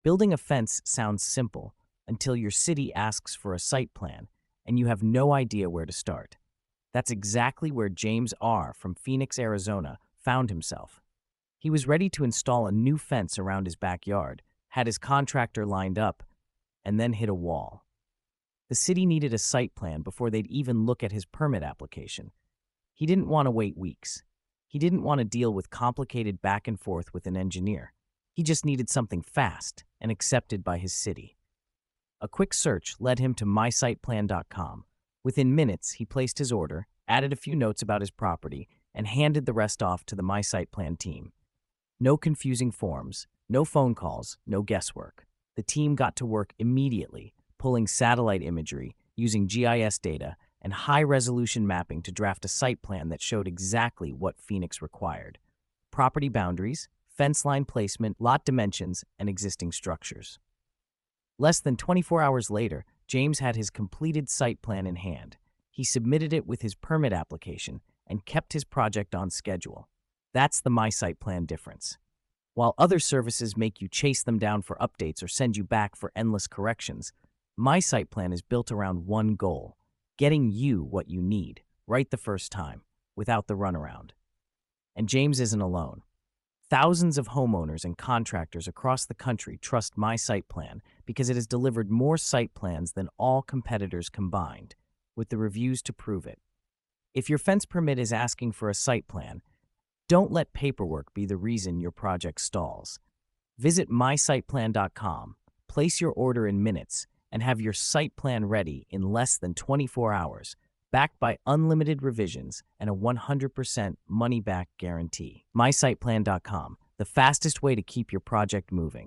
Building a fence sounds simple until your city asks for a site plan and you have no idea where to start. That's exactly where James R. from Phoenix, Arizona, found himself. He was ready to install a new fence around his backyard, had his contractor lined up, and then hit a wall. The city needed a site plan before they'd even look at his permit application. He didn't want to wait weeks. He didn't want to deal with complicated back and forth with an engineer. He just needed something fast and accepted by his city. A quick search led him to MySitePlan.com. Within minutes, he placed his order, added a few notes about his property, and handed the rest off to the MySitePlan team. No confusing forms, no phone calls, no guesswork. The team got to work immediately, pulling satellite imagery, using GIS data, and high-resolution mapping to draft a site plan that showed exactly what Phoenix required: property boundaries, fence line placement, lot dimensions, and existing structures. Less than 24 hours later, James had his completed site plan in hand. He submitted it with his permit application and kept his project on schedule. That's the MySitePlan difference. While other services make you chase them down for updates or send you back for endless corrections, MySitePlan is built around one goal: getting you what you need, right the first time, without the runaround. And James isn't alone. Thousands of homeowners and contractors across the country trust MySitePlan because it has delivered more site plans than all competitors combined, with the reviews to prove it. If your fence permit is asking for a site plan, don't let paperwork be the reason your project stalls. Visit MySitePlan.com, place your order in minutes, and have your site plan ready in less than 24 hours, backed by unlimited revisions and a 100% money-back guarantee. MySitePlan.com, the fastest way to keep your project moving.